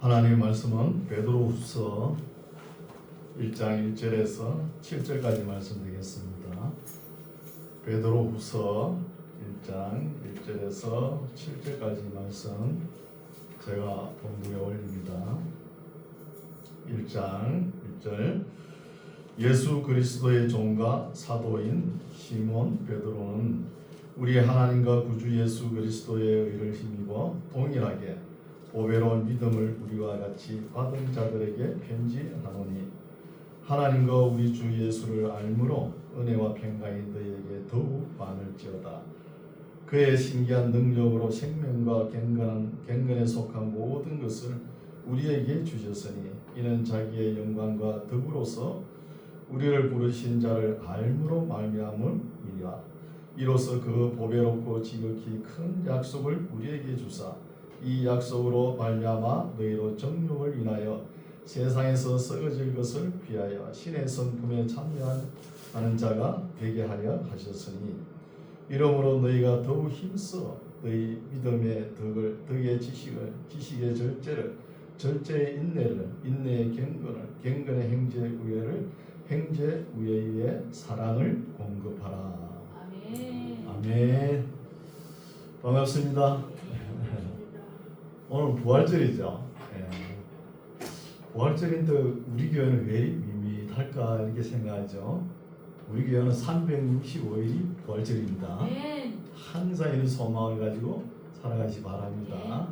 하나님의 말씀은 베드로후서 1장 1절에서 7절까지 말씀 되겠습니다. 베드로후서 1장 1절에서 7절까지 말씀 제가 본문에 올립니다. 1장 1절 예수 그리스도의 종과 사도인 시몬 베드로는 우리 하나님과 구주 예수 그리스도의 의를 힘입어 동일하게 보배로운 믿음을 우리와 같이 받은 자들에게 편지하노니 하나님과 우리 주 예수를 알므로 은혜와 평강이 너희에게 더욱 많을지어다. 그의 신기한 능력으로 생명과 경건에 속한 모든 것을 우리에게 주셨으니 이는 자기의 영광과 덕으로서 우리를 부르신 자를 알므로 말미암음이라. 이로써 그 보배롭고 지극히 큰 약속을 우리에게 주사 이 약속으로 말미암아 너희로 정욕을 인하여 세상에서 썩어질 것을 피하여 신의 성품에 참여하는 자가 되게 하려 하셨으니 이러므로 너희가 더욱 힘써 너희 믿음의 덕의 지식의 절제의 인내를 인내의 경건의 행제 우애의 사랑을 공급하라. 아멘. 아멘. 반갑습니다. 오늘 부활절이죠. 부활절인데 우리 교회는 왜 밋밋할까 이렇게 생각하죠. 우리 교회는 365일이 부활절입니다. 아멘. 항상 이런 소망을 가지고 살아가시 바랍니다.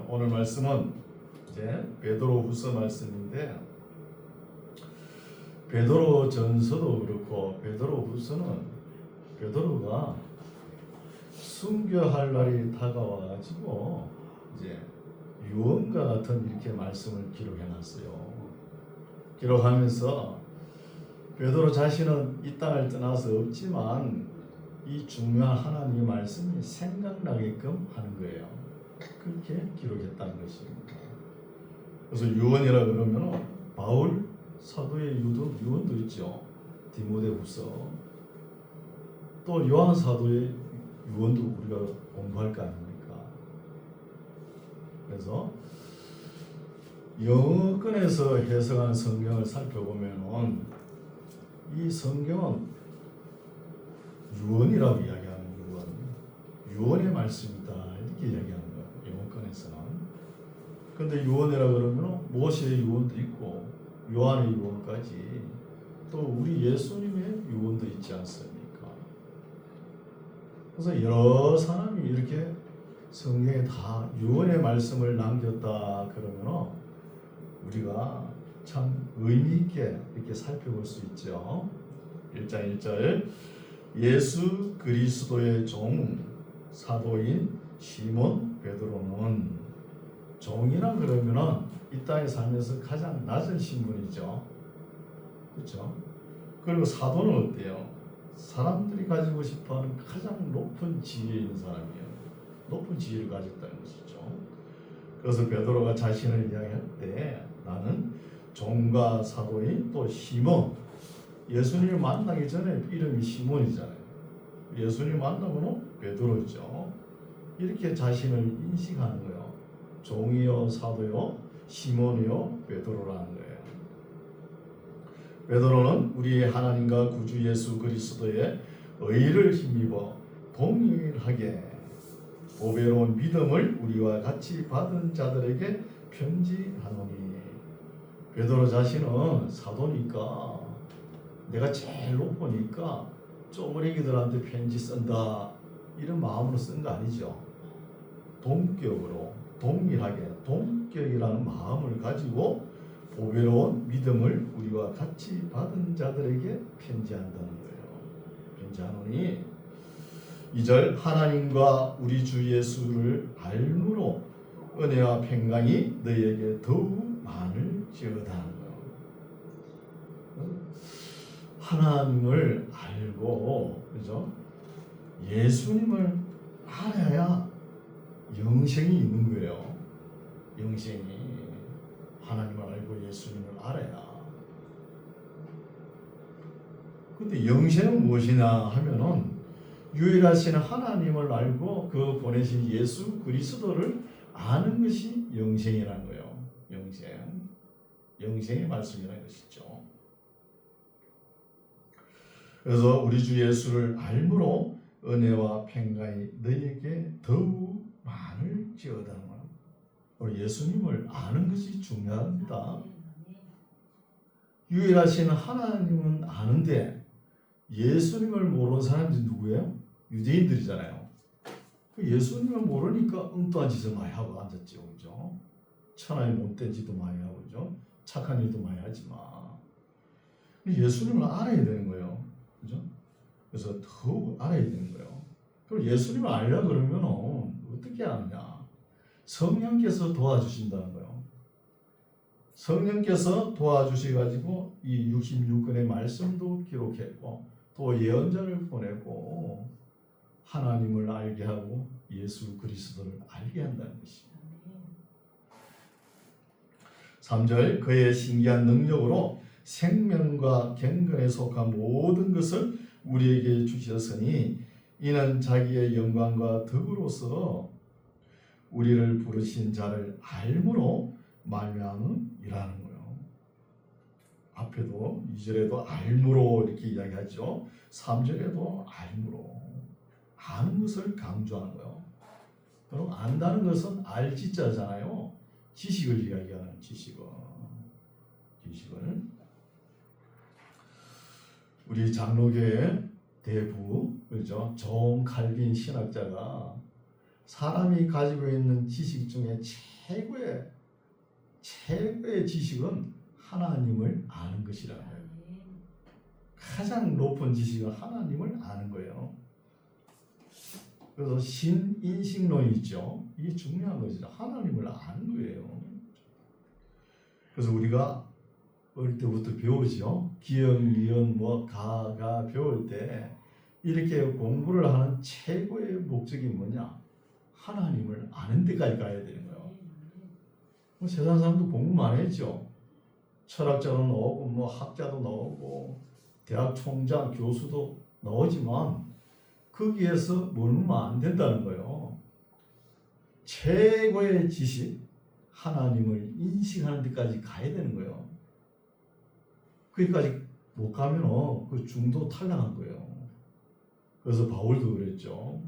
오늘 말씀은 이제 베드로후서 말씀인데 베드로전서도 그렇고 베드로후서는 베드로가 순교할 날이 다가와가지고 이제 유언과 같은 이렇게 말씀을 기록해놨어요. 기록하면서 베드로 자신은 이 땅을 떠나서 없지만 이 중요한 하나님의 말씀이 생각나게끔 하는 거예요. 그렇게 기록했다는 것입니다. 그래서 유언이라 그러면 바울 사도의 유언도 있죠. 디모데후서 또 요한 사도의 유언도 우리가 공부할 거 아닙니까? 그래서 영어권에서 해석하는 성경을 살펴보면 이 성경은 유언이라고 이야기하는 유언의 말씀이다 이렇게 이야기하는 거예요. 영어권에서는. 근데 유언이라 그러면 모세의 유언도 있고 요한의 유언까지 또 우리 예수님의 유언도 있지 않습니까? 그래서 여러 사람이 이렇게 성경에 다 유언의 말씀을 남겼다 그러면 우리가 참 의미 있게 이렇게 살펴볼 수 있죠. 1장 1절 예수 그리스도의 종 사도인 시몬 베드로는 종이라 그러면 이 땅에 살면서 가장 낮은 신분이죠. 그렇죠? 그리고 사도는 어때요? 사람들이 가지고 싶어하는 가장 높은 지위에 있는 사람이에요. 높은 지위를 가졌다는 것이죠. 그래서 베드로가 자신을 이야기할 때 나는 종과 사도인 또 시몬 예수님을 만나기 전에 이름이 시몬이잖아요. 예수님 만나고는 베드로죠. 이렇게 자신을 인식하는 거예요. 종이요 사도요 시몬이요 베드로라는 거예요. 베드로는 우리의 하나님과 구주 예수 그리스도의 의를 힘입어 동일하게 보배로운 믿음을 우리와 같이 받은 자들에게 편지하노니 베드로 자신은 사도니까 내가 제일 높으니까 쪼그리기들한테 편지 쓴다 이런 마음으로 쓴 거 아니죠. 동격으로 동일하게 동격이라는 마음을 가지고 보배로운 믿음을 우리와 같이 받은 자들에게 편지한다는 거예요. 편지하노니 2절 하나님과 우리 주 예수를 알므로 은혜와 평강이 너희에게 더욱 많을지어다 하는 거예요. 하나님을 알고 그죠? 예수님을 알아야 영생이 있는 거예요. 영생이 하나님을 알고 예수님을 알아야. 근데 영생은 무엇이냐 하면은 유일하신 하나님을 알고 그 보내신 예수 그리스도를 아는 것이 영생이라는 거예요. 영생의 말씀이라는 것이죠. 그래서 우리 주 예수를 알므로 은혜와 평강이 너희에게 더욱 많을지어다. 예수님을 아는 것이 중요합니다. 유일하신 하나님은 아는데 예수님을 모르는 사람들이 누구예요? 유대인들이잖아요. 예수님을 모르니까 엉뚱한 짓을 많이 하고 앉았죠. 그죠? 천하의 못된 짓도 많이 하고, 그죠? 착한 일도 많이 하지만 예수님을 알아야 되는 거예요. 그죠? 그래서 더욱 알아야 되는 거예요. 그럼 예수님을 알려 그러면 어떻게 아느냐? 성령께서 도와주신다는 거예요. 성령께서 도와주셔가지고 이 66권의 말씀도 기록했고 또 예언자를 보내고 하나님을 알게 하고 예수 그리스도를 알게 한다는 것입니다. 3절 그의 신기한 능력으로 생명과 경건에 속한 모든 것을 우리에게 주셨으니 이는 자기의 영광과 덕으로서 우리를 부르신 자를 알므로 말미암음이라는 거예요. 앞에도 2절에도 알므로 이렇게 이야기하죠. 3절에도 알므로 아는 것을 강조하는 거예요. 그럼 안다는 것은 알지자잖아요. 지식을 이야기하는 지식을 우리 장로교의 대부 그죠? 존 칼빈 신학자가 사람이 가지고 있는 지식 중에 최고의 지식은 하나님을 아는 것이라는 거예요. 가장 높은 지식은 하나님을 아는 거예요. 그래서 신인식론이 있죠. 이게 중요한 거죠. 하나님을 아는 거예요. 그래서 우리가 어릴 때부터 배우죠. 기역, 이연, 가가 배울 때 이렇게 공부를 하는 최고의 목적이 뭐냐? 하나님을 아는 데까지 가야 되는 거예요. 세상 사람도 공부 많이 했죠. 철학자도 나오고 학자도 나오고 대학 총장, 교수도 나오지만 거기에서 머물면 안 된다는 거예요. 최고의 지식, 하나님을 인식하는 데까지 가야 되는 거예요. 거기까지 못 가면 그 중도 탈락한 거예요. 그래서 바울도 그랬죠.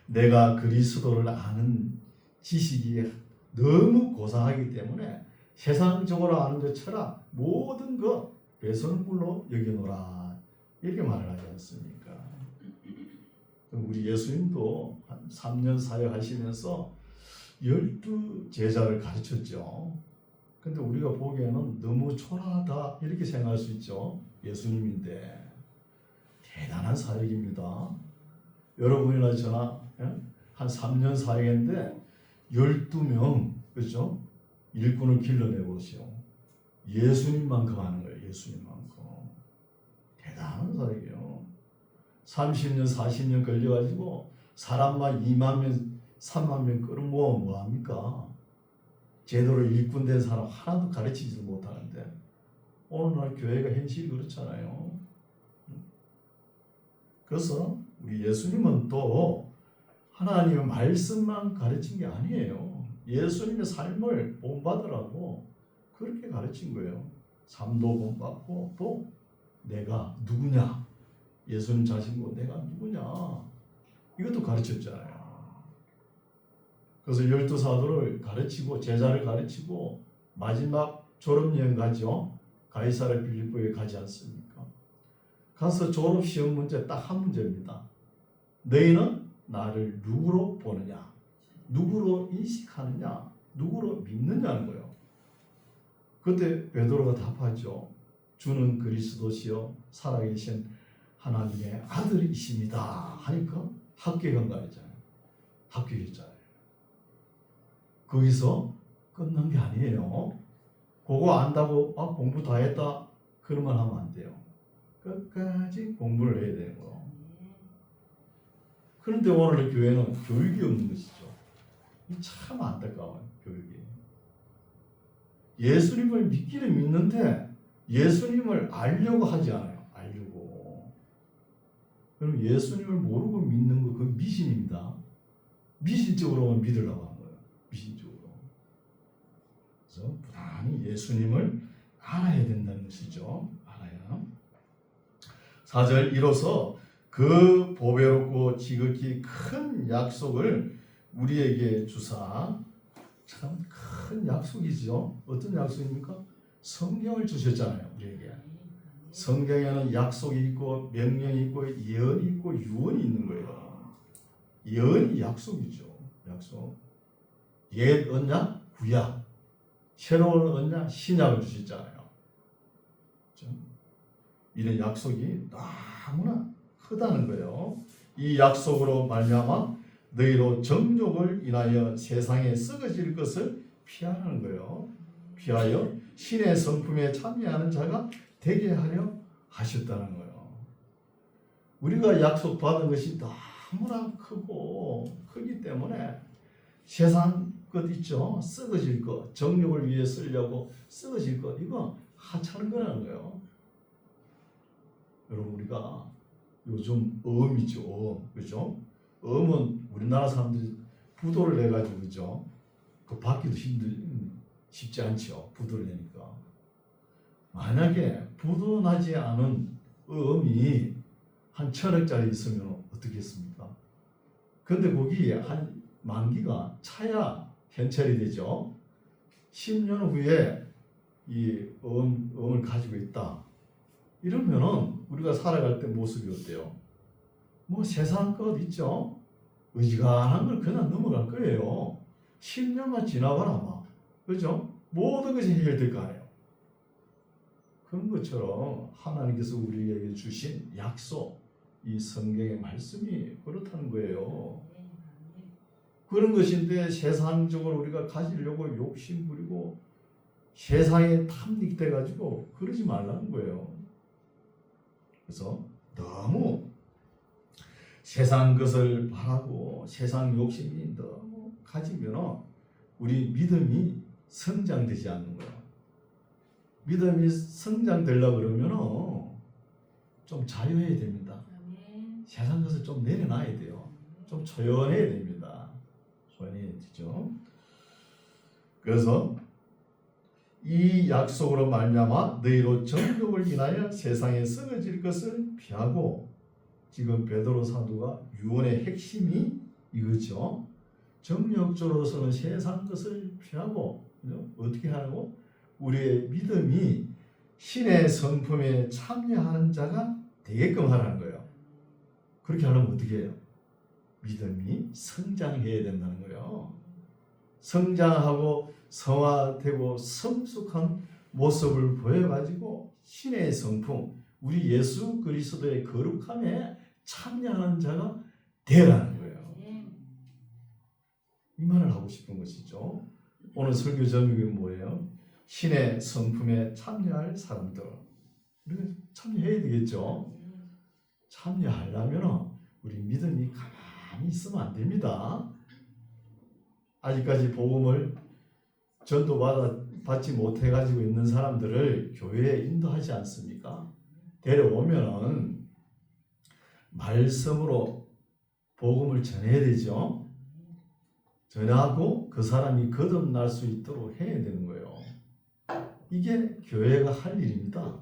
내가 그리스도를 아는 지식이 너무 고상하기 때문에 세상적으로 아는 것 철학 모든 것 배설물로 여기노라 이렇게 말을 하지 않습니까? 우리 예수님도 한 3년 사역하시면서 12제자를 가르쳤죠. 근데 우리가 보기에는 너무 초라하다 이렇게 생각할 수 있죠. 예수님인데 대단한 사역입니다. 여러분이나 저나 한 3년 사역했는데 12명 그렇죠? 일꾼을 길러내보시오. 예수님만큼 하는 거예요. 예수님만큼. 대단한 사역이에요. 30년 40년 걸려가지고 사람만 2만 명 3만 명 끌어모으면 뭐합니까? 제대로 일꾼된 사람 하나도 가르치지도 못하는데 오늘날 교회가 현실이 그렇잖아요. 그래서 우리 예수님은 또 하나님의 말씀만 가르친 게 아니에요. 예수님의 삶을 본받으라고 그렇게 가르친 거예요. 삶도 본받고 또 내가 누구냐? 예수님 자신도 내가 누구냐? 이것도 가르쳤잖아요. 그래서 12사도를 가르치고 제자를 가르치고 마지막 졸업여행 가죠. 가이사랴 빌립보에 가지 않습니까? 가서 졸업시험 문제 딱 한 문제입니다. 너희는 나를 누구로 보느냐? 누구로 인식하느냐? 누구로 믿느냐는 거예요. 그때 베드로가 답하죠. 주는 그리스도시요 살아계신 하나님의 아들이십니다. 하니까 합격한 거 아니잖아요. 합격했잖아요. 거기서 끝난 게 아니에요. 그거 안다고 공부 다 했다 그러면 하면 안 돼요. 끝까지 공부를 해야 되는 거예요. 그런데 오늘 교회는 교육이 없는 것이죠. 참 안타까워요. 교육이. 예수님을 믿기는 믿는데 예수님을 알려고 하지 않아요. 알려고. 그럼 예수님을 모르고 믿는 거 그건 미신입니다. 미신적으로만 믿으려고 하는 거예요. 미신적으로. 그래서 부단히 예수님을 알아야 된다는 것이죠. 알아야. 4절 이로써 그 보배롭고 지극히 큰 약속을 우리에게 주사. 참 큰 약속이죠. 어떤 약속입니까? 성경을 주셨잖아요. 우리에게. 성경에는 약속이 있고 명령이 있고 예언이 있고 유언이 있는 거예요. 예언이 약속이죠. 약속. 옛 언약, 구약. 새로운 언약, 신약을 주셨잖아요. 그렇죠? 이런 약속이 너무나 크다는 거예요. 이 약속으로 말미암아 너희로 정욕을 인하여 세상에 썩어질 것을 피하라는 거예요. 피하여 신의 성품에 참여하는 자가 되게 하려 하셨다는 거예요. 우리가 약속받은 것이 너무나 크기 때문에 세상 것 있죠. 썩어질 것, 정욕을 위해 쓰려고 썩어질 것, 이거 하찮은 거라는 거예요. 여러분, 우리가 요즘 어음이죠. 그죠? 어음은 우리나라 사람들이 부도를 내가지고, 그죠? 그 받기도 쉽지 않죠. 부도를 내니까. 만약에 부도 나지 않은 어음이 한 1,000억짜리 있으면 어떻겠습니까? 근데 거기 한 만기가 차야 현찰이 되죠. 10년 후에 이 어음을 가지고 있다. 이러면은 우리가 살아갈 때 모습이 어때요? 뭐 세상 것 있죠. 의지간한 걸 그냥 넘어갈 거예요. 10년만 지나봐라 막. 그죠? 모든 것이 해결될 거 아니에요. 그런 것처럼 하나님께서 우리에게 주신 약속, 이 성경의 말씀이 그렇다는 거예요. 그런 것인데 세상적으로 우리가 가지려고 욕심 부리고 세상에 탐닉돼 가지고 그러지 말라는 거예요. 그래서 너무 세상 것을 바라고 세상 욕심이 너무 가지면 우리 믿음이 성장되지 않는 거예요. 믿음이 성장되려고 그러면 좀 자유해야 됩니다. 세상 것을 좀 내려놔야 돼요. 좀 초연해야 됩니다. 초연해야 되죠. 그래서 이 약속으로 말미암아 너희로 정욕을 인하여 세상에 썩어질 것을 피하고, 지금 베드로 사도가 유언의 핵심이 이거죠. 정욕적으로서는 세상 것을 피하고 어떻게 하라고? 우리의 믿음이 신의 성품에 참여하는 자가 되게끔 하라는 거예요. 그렇게 하려면 어떻게 해요? 믿음이 성장해야 된다는 거예요. 성장하고 성화되고 성숙한 모습을 보여가지고 신의 성품, 우리 예수 그리스도의 거룩함에 참여하는 자가 되라는 거예요. 이 말을 하고 싶은 것이죠. 오늘 설교 제목이 뭐예요? 신의 성품에 참여할 사람들. 우리가 참여해야 되겠죠. 참여하려면 우리 믿음이 가만히 있으면 안 됩니다. 아직까지 복음을 전도받지 못해가지고 있는 사람들을 교회에 인도하지 않습니까? 데려오면은 말씀으로 복음을 전해야 되죠. 전하고 그 사람이 거듭날 수 있도록 해야 되는 거예요. 이게 교회가 할 일입니다.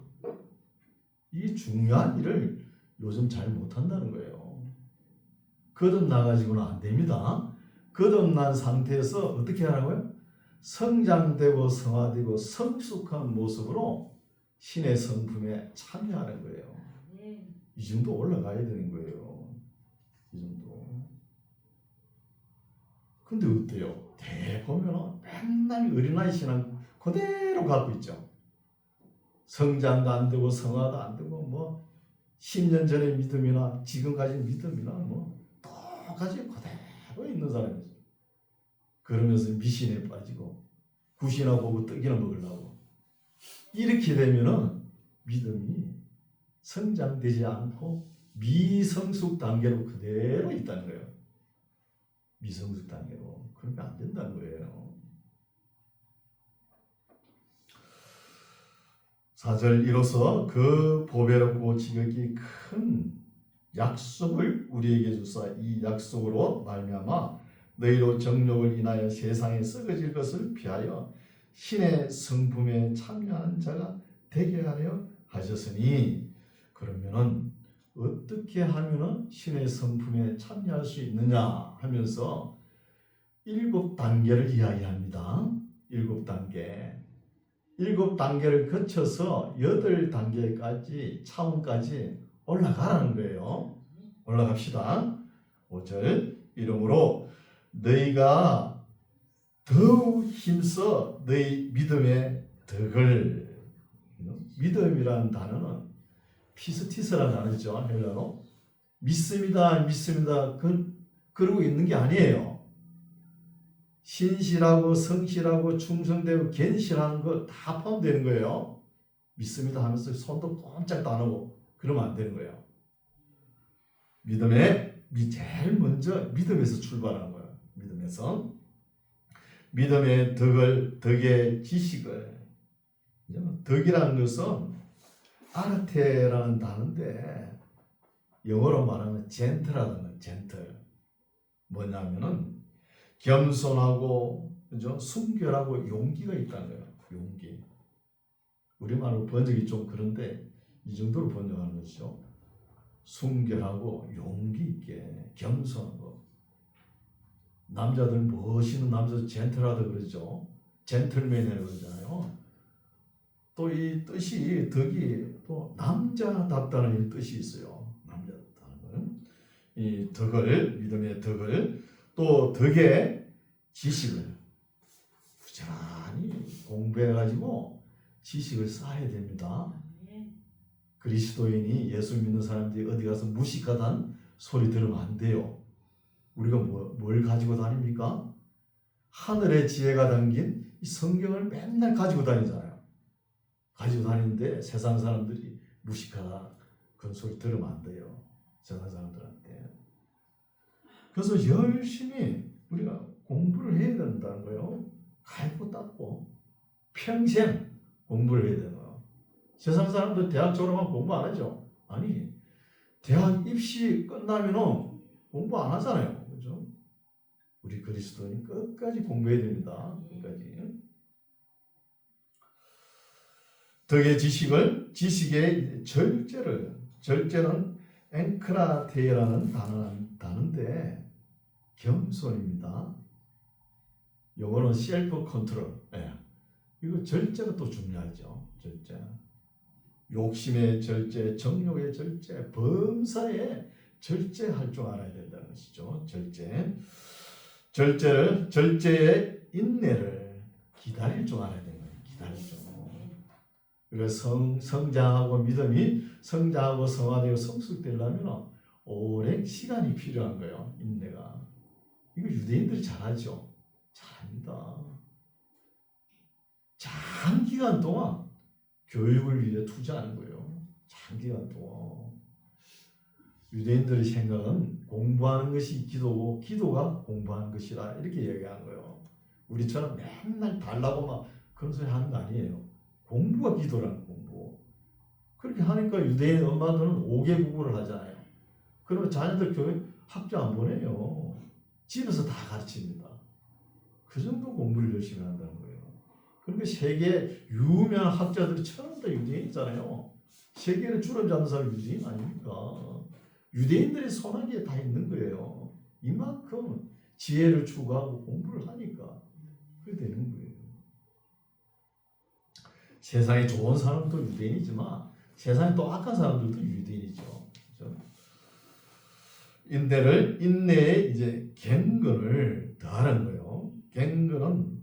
이 중요한 일을 요즘 잘 못한다는 거예요. 거듭나가지고는 안 됩니다. 거듭난 상태에서 어떻게 하라고요? 성장되고 성화되고 성숙한 모습으로 신의 성품에 참여하는 거예요. 이 정도 올라가야 되는 거예요. 이 정도. 근데 어때요? 대보면 맨날 어린아이 신앙 그대로 갖고 있죠. 성장도 안 되고 성화도 안 되고 뭐 10년 전의 믿음이나 지금 가진 믿음이나 뭐 똑같이 그대로 있는 사람이죠. 그러면서 미신에 빠지고 굿이나 보고 떡이나 먹으려고. 이렇게 되면은 믿음이 성장되지 않고 미성숙 단계로 그대로 있다는 거예요. 미성숙 단계로. 그러면 안 된다는 거예요. 4절 이로써 그 보배롭고 지극히 큰 약속을 우리에게 주사 이 약속으로 말미암아 너희로 정욕을 인하여 세상에 썩어질 것을 피하여 신의 성품에 참여하는 자가 되게 하려 하셨으니, 그러면은 어떻게 하면은 신의 성품에 참여할 수 있느냐 하면서 7단계를 이야기합니다. 7단계. 7단계를 거쳐서 8단계까지 차원까지 올라가라는 거예요. 올라갑시다. 5절. 이러므로 너희가 더욱 힘써 너희 믿음의 덕을, 믿음이라는 단어는 피스티스라는 단어죠. 헬라로. 믿습니다, 믿습니다. 그러고 있는 게 아니에요. 신실하고 성실하고 충성되고 견실하는 거 다 포함되는 거예요. 믿습니다 하면서 손도 꼼짝도 안 하고 그러면 안 되는 거예요. 제일 먼저 믿음에서 출발하는 거예요. 믿음의 덕의 지식을. 덕이라는 것은 아르테라는 단어인데 영어로 말하면 젠틀하다는 거예요. 젠틀. 뭐냐면은 겸손하고, 그죠? 순결하고 용기가 있다는 거예요. 용기. 우리말로 번역이 좀 그런데 이 정도로 번역하는 것이죠. 순결하고 용기 있게 겸손하고. 남자들 멋있는 남자 젠틀하다 그러죠. 젠틀맨이라고 그러잖아요. 또 이 뜻이 덕이 또 남자답다는 이 뜻이 있어요. 남자답다는 거는 이 덕을, 믿음의 덕을, 또 덕의 지식을 부지런히 공부해가지고 지식을 쌓아야 됩니다. 그리스도인이 예수 믿는 사람들이 어디 가서 무식하다는 소리 들으면 안 돼요. 우리가 뭘 가지고 다닙니까? 하늘의 지혜가 담긴 이 성경을 맨날 가지고 다니잖아요. 가지고 다니는데 세상 사람들이 무식하다 그런 소리 들으면 안 돼요. 세상 사람들한테. 그래서 열심히 우리가 공부를 해야 된다는 거예요. 갈고 닦고 평생 공부를 해야 되는 거예요. 세상 사람들 대학 졸업하면 공부 안 하죠? 아니, 대학 입시 끝나면은 공부 안 하잖아요. 그죠? 우리 그리스도인 끝까지 공부해야 됩니다. 끝까지. 덕의 지식의 절제는 앵크라테라는 단어인데 겸손입니다. 영어로는 셀프 컨트롤. 이거 절제가 또 중요하죠. 절제. 욕심의 절제, 정욕의 절제, 범사에 절제할 줄 알아야 된다는 것이죠. 절제의 인내를 기다릴 줄 알아야 되는 거예요. 기다릴 줄. 그래서 성장하고 믿음이 성장하고 성화되고 성숙되려면 오랜 시간이 필요한 거예요. 인내가. 이거 유대인들이 잘하죠. 잘합니다. 장기간 동안 교육을 위해 투자하는 거예요. 장기간 동안. 유대인들의 생각은 공부하는 것이 기도고 기도가 공부하는 것이라 이렇게 얘기하는 거예요. 우리처럼 맨날 달라고 막 그런 소리 하는 거 아니에요. 공부가 기도라는 공부. 그렇게 하니까 유대인 엄마들은 5개국어를 하잖아요. 그러면 자녀들 교육 학교 안 보내요. 집에서 다 가르칩니다. 그 정도 공부를 열심히 한다는 거예요. 그러니까 세계 유명한 학자들이 전부 다 유대인이잖아요. 세계를 주름잡는 사람이 유대인 아닙니까? 유대인들의 손아귀에 다 있는 거예요. 이만큼 지혜를 추구하고 공부를 하니까 그게 되는 거예요. 세상에 좋은 사람도 유대인이지만 세상에 또 악한 사람들도 유대인이죠. 그렇죠? 인내에 이제 갱근을 더하는 거예요. 갱근은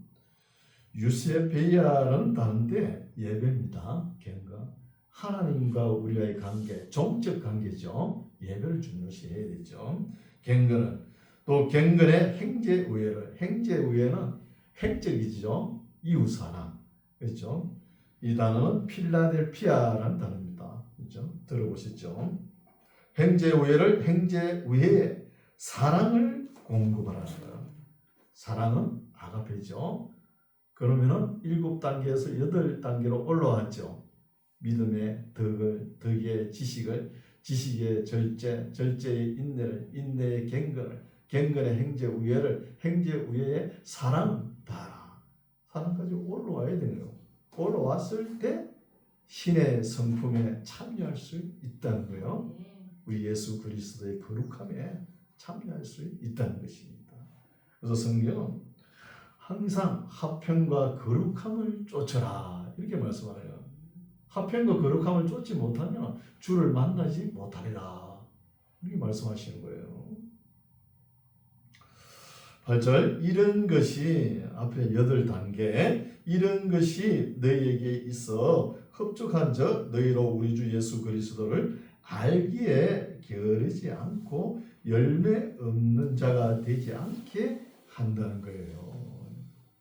유세베이아라는 단어인데 예배입니다. 갱근. 하나님과 우리와의 관계, 종적 관계죠. 예배를 중요시해야 되죠. 갱근은 또 갱근의 행제우애는 행적이죠. 이웃사랑. 그렇죠? 이 단어는 필라델피아라는 단어입니다. 그렇죠? 들어보셨죠? 행제우애의 사랑을 공급하라는 거예요. 사랑은 아가페죠. 그러면은 7단계에서 8단계로 올라왔죠. 믿음의 덕의 지식의 절제, 절제의 인내를, 인내의 갱근을, 갱근의 행제우애의 사랑 다하라. 하나님까지 올라와야 되는 거예요. 올라왔을 때 신의 성품에 참여할 수 있다는 거예요. 우리 예수 그리스도의 거룩함에 참여할 수 있다는 것입니다. 그래서 성경은 항상 화평과 거룩함을 쫓아라 이렇게 말씀하네요. 화평과 거룩함을 쫓지 못하면 주를 만나지 못하리라 이렇게 말씀하시는 거예요. 8절 이런 것이 앞에 8단계 이런 것이 너희에게 있어 흡족한 적 너희로 우리 주 예수 그리스도를 알기에 게으르지 않고 열매 없는 자가 되지 않게 한다는 거예요.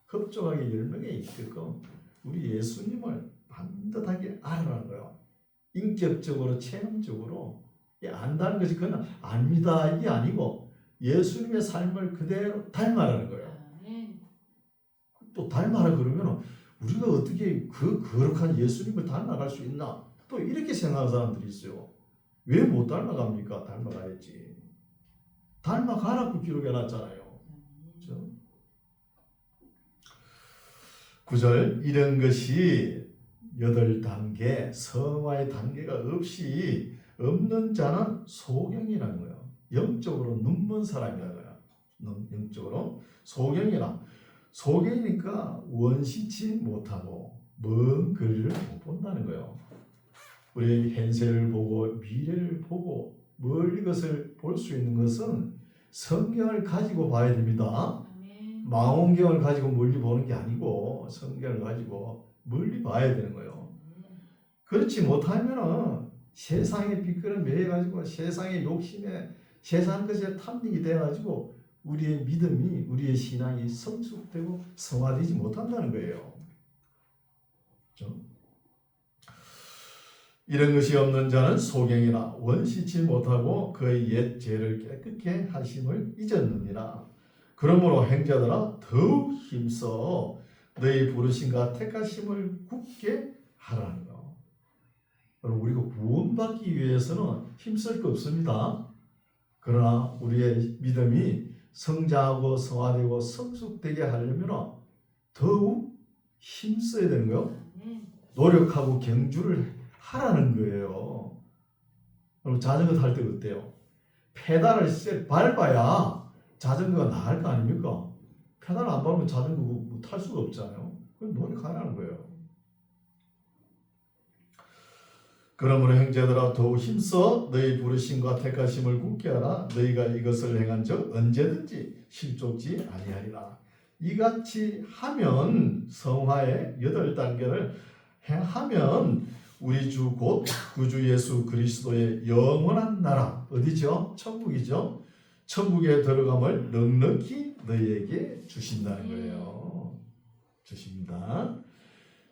흡족하게 열매가 있게끔 우리 예수님을 반듯하게 알아라는 거예요. 인격적으로 체험적으로 안다는 것이 그건 압니다 이게 아니고 예수님의 삶을 그대로 닮아라는 거예요. 또 닮아라 그러면 우리가 어떻게 그 거룩한 예수님을 닮아갈 수 있나? 또 이렇게 생각하는 사람들이 있어요. 왜 못 닮아갑니까? 닮아가야지. 닮아가라고 기록해 놨잖아요. 그렇죠? 9절 이런 것이 8단계 성화의 단계가 없이 없는 자는 소경이라는 거예요. 영적으로 눈먼 사람이라는 거예요. 영적으로 소경이라 소경이니까 원시치 못하고 먼 거리를 못 본다는 거예요. 우리 현세를 보고 미래를 보고 멀리 것을 볼 수 있는 것은 성경을 가지고 봐야 됩니다. 망원경을 가지고 멀리 보는 게 아니고 성경을 가지고 멀리 봐야 되는 거예요. 그렇지 못하면 세상의 빛깔을 매여가지고 세상의 욕심에 세상 것에 탐닉이 돼가지고 우리의 믿음이 우리의 신앙이 성숙되고 성화되지 못한다는 거예요. 그렇죠? 이런 것이 없는 자는 소경이나 원시치 못하고 그의 옛 죄를 깨끗게 하심을 잊었느니라. 그러므로 행자들아 더욱 힘써 너희 부르심과 택하심을 굳게 하라는 거. 우리가 구원받기 위해서는 힘쓸 거 없습니다. 그러나 우리의 믿음이 성장하고 성화되고 성숙되게 하려면 더욱 힘써야 되는 거예요. 노력하고 경주를 하라는 거예요. 그럼 자전거 탈 때 어때요? 페달을 쎄 밟아야 자전거가 나을 거 아닙니까? 페달 안 밟으면 자전거 탈 수가 없잖아요. 그럼 노력하라는 거예요. 그러므로 형제들아 더욱 힘써 너희 부르심과 택하심을 굳게 하라. 너희가 이것을 행한 적 언제든지 실족지 아니하리라. 이같이 하면 성화의 8단계를 행하면 우리 주 곧 구주 예수 그리스도의 영원한 나라 어디죠? 천국이죠. 천국에 들어감을 넉넉히 너희에게 주신다는 거예요. 주십니다.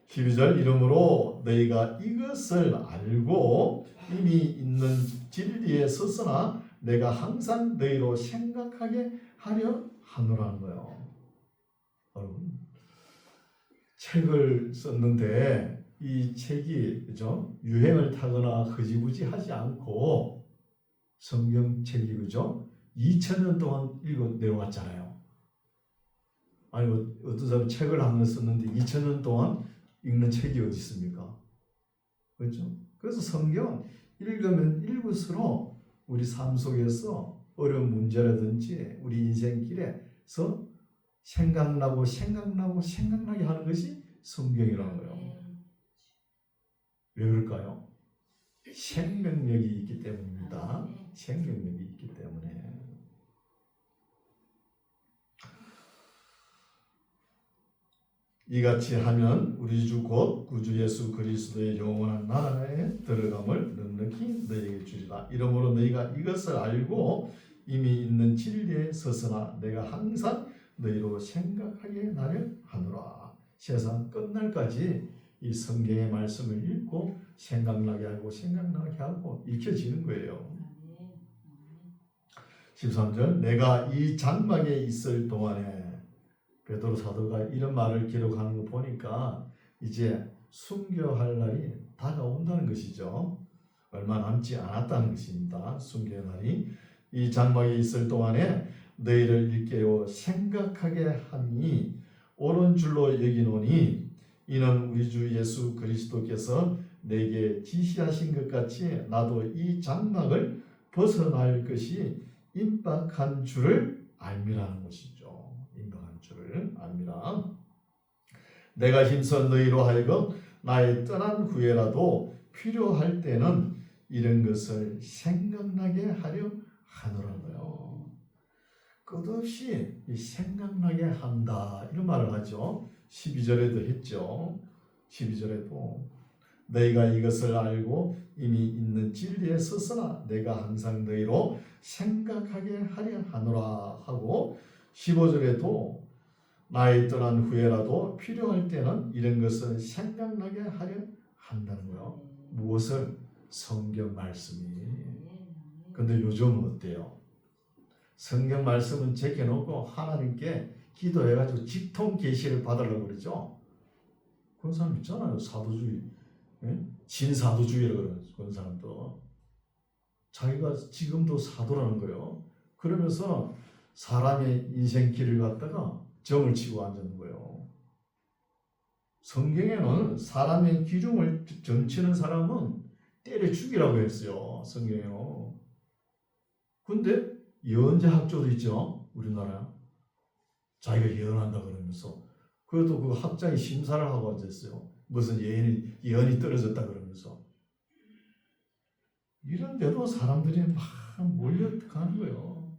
12절 이러므로 너희가 이것을 알고 이미 있는 진리에 서서나 내가 항상 너희로 생각하게 하려 하노라는 거예요. 여러분 책을 썼는데 이 책이 그죠? 유행을 타거나 흐지부지 하지 않고 성경책이 그죠? 2000년 동안 읽어 내려왔잖아요. 아니 어떤 사람 책을 한 권 썼는데 2000년 동안 읽는 책이 어디 있습니까? 그렇죠? 그래서 성경 읽으면 읽을수록 우리 삶 속에서 어려운 문제라든지 우리 인생길에서 생각나게 하는 것이 성경이라는 거예요. 왜 그럴까요? 생명력이 있기 때문입니다. 생명력이 있기 때문에. 이같이 하면 우리 주 곧 구주 예수 그리스도의 영원한 나라에 들어감을 넉넉히 너희에게 주리라. 이러므로 너희가 이것을 알고 이미 있는 진리에 서서나 내가 항상 너희로 생각하게 나려 하노라. 세상 끝날까지 이 성경의 말씀을 읽고 생각나게 하고 읽혀지는 거예요. 13절 내가 이 장막에 있을 동안에 베드로 사도가 이런 말을 기록하는 거 보니까 이제 순교할 날이 다가온다는 것이죠. 얼마 남지 않았다는 것입니다. 순교의 날이. 이 장막에 있을 동안에 너희를 일깨워 생각하게 하니 옳은 줄로 여기노니 이는 우리 주 예수 그리스도께서 내게 지시하신 것 같이 나도 이 장막을 벗어날 것이 임박한 줄을 알미라는 것이죠. 임박한 줄을 알미라. 내가 힘써 너희로 하여금 나의 떠난 후에라도 필요할 때는 이런 것을 생각나게 하려 하노라고요. 끝없이 생각나게 한다 이런 말을 하죠. 12절에도 했죠. 12절에도 너희가 이것을 알고 이미 있는 진리에 서서나 내가 항상 너희로 생각하게 하려 하노라 하고 15절에도 나의 떠난 후에라도 필요할 때는 이런 것을 생각나게 하려 한다는 거예요. 무엇을? 성경 말씀이. 근데 요즘은 어때요? 성경 말씀은 제껴놓고 하나님께 기도해가지고 직통 계시를 받으려고 그러죠. 그런 사람 있잖아요. 사도주의, 진사도주의라고 그런 사람도 자기가 지금도 사도라는 거예요. 그러면서 사람의 인생길을 갖다가 점을 치고 앉는 거예요. 성경에는 사람의 기중을 점치는 사람은 때려 죽이라고 했어요. 성경에요. 근데 예언자 학조도 있죠. 우리나라. 자기가 예언한다 그러면서 그것도 그 학장이 심사를 하고 앉았어요. 무슨 예언이 떨어졌다 그러면서. 이런데도 사람들이 막 몰려가는 거예요.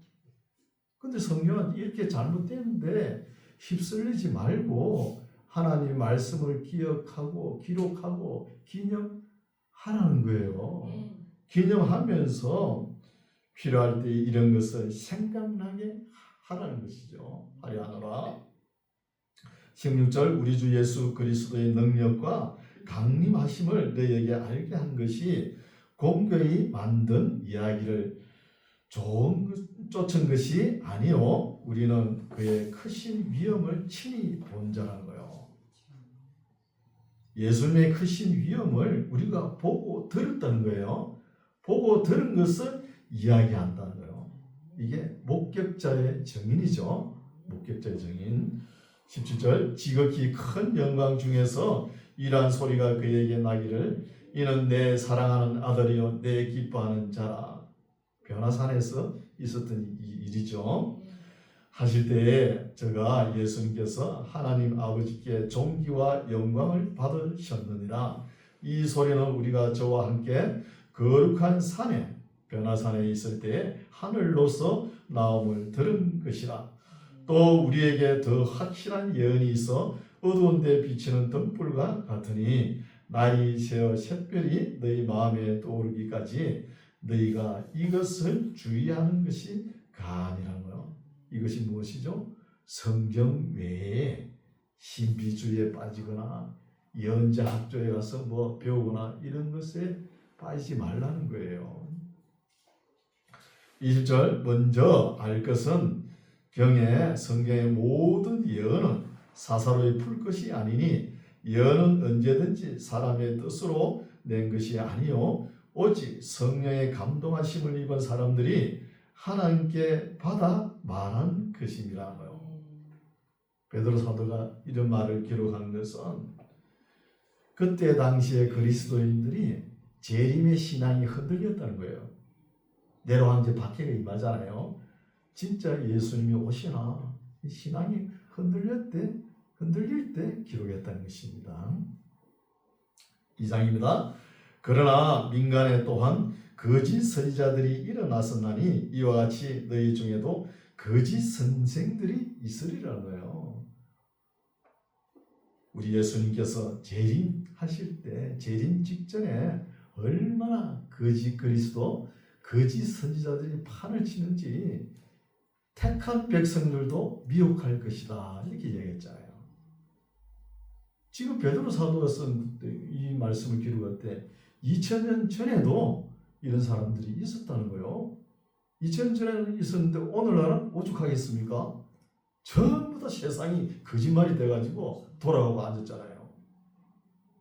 근데 성경은 이렇게 잘못되는데 휩쓸리지 말고 하나님 말씀을 기억하고 기록하고 기념하라는 거예요. 기념하면서 필요할 때 이런 것을 생각나게 하라는 것이죠. 하려 하노라. 16절 우리 주 예수 그리스도의 능력과 강림하심을 너희에게 알게 한 것이 공교히 만든 이야기를 쫓은 것이 아니요 우리는 그의 크신 위엄을 친히 본 자라는 거예요. 예수님의 크신 위엄을 우리가 보고 들었다는 거예요. 보고 들은 것을 이야기한다는 거예요. 이게 목격자의 증인이죠. 목격자의 증인. 17절 지극히 큰 영광 중에서 이러한 소리가 그에게 나기를 이는 내 사랑하는 아들이요 내 기뻐하는 자라. 변화산에서 있었던 일이죠. 하실 때에 저가 예수님께서 하나님 아버지께 존귀와 영광을 받으셨느니라. 이 소리는 우리가 저와 함께 거룩한 산에 변화산에 있을 때에 하늘로서 나옴을 들은 것이라. 또 우리에게 더 확실한 예언이 있어 어두운 데 비치는 등불과 같으니 날이 새어 샛별이 너희 마음에 떠오르기까지 너희가 이것을 주의하는 것이 가니라는 거예요. 이것이 무엇이죠? 성경 외에 신비주의에 빠지거나 예언자 학교에 가서 뭐 배우거나 이런 것에 빠지지 말라는 거예요. 20절 먼저 알 것은 경에 성경의 모든 예언은 사사로이 풀 것이 아니니 예언은 언제든지 사람의 뜻으로 낸 것이 아니요 오직 성령의 감동하심을 입은 사람들이 하나님께 받아 말한 것임이라고요. 베드로 사도가 이런 말을 기록한 것은 그때 당시에 그리스도인들이 재림의 신앙이 흔들렸다는 거예요. 네로 황제 박해가 임하잖아요. 진짜 예수님이 오시나 신앙이 흔들릴 때 기록했다는 것입니다. 2장입니다. 그러나 민간에 또한 거짓 선지자들이 일어났었나니 이와 같이 너희 중에도 거짓 선생들이 있으리라는 거예요. 우리 예수님께서 재림하실 때 재림 직전에 얼마나 거짓 그리스도 거짓 선지자들이 판을 치는지 택한 백성들도 미혹할 것이다 이렇게 얘기했잖아요. 지금 베드로 사도가 쓴 이 말씀을 기록할 때 2000년 전에도 이런 사람들이 있었다는 거예요. 2000년 전에는 있었는데 오늘날은 오죽하겠습니까? 전부 다 세상이 거짓말이 돼가지고 돌아가고 앉았잖아요.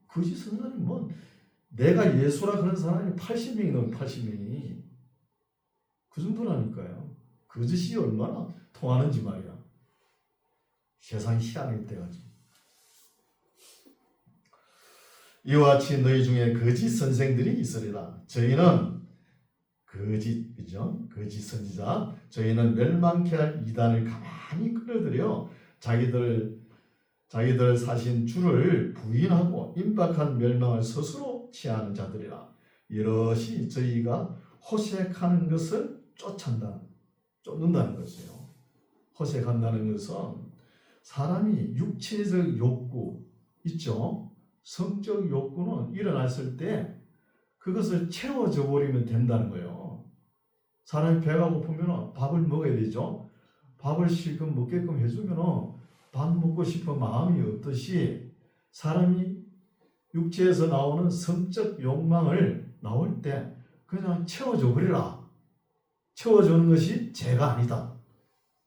거짓 선지자는 뭐 내가 예수라 그런 사람이 80명이 넘어요. 80명이. 그 정도라니까요. 거짓이 얼마나 통하는지 말이야. 세상 희한할 때가지. 이와 같이 너희 중에 거짓 선생들이 있으리라. 저희는 거짓 선지자. 저희는 멸망케 할 이단을 가만히 끌어들여 자기들 사신 주를 부인하고 임박한 멸망을 스스로 취하는 자들이라. 이것이 저희가 호색하는 것을 쫓는다는 것이에요. 호색한다는 것은 사람이 육체적 욕구 있죠. 성적 욕구는 일어났을 때 그것을 채워져 버리면 된다는 거예요. 사람이 배가 고프면 밥을 먹어야 되죠. 밥을 실컷 먹게끔 해주면 밥 먹고 싶은 마음이 없듯이 사람이 육체에서 나오는 성적 욕망을 나올 때 그냥 채워줘 버리라. 채워주는 것이 죄가 아니다.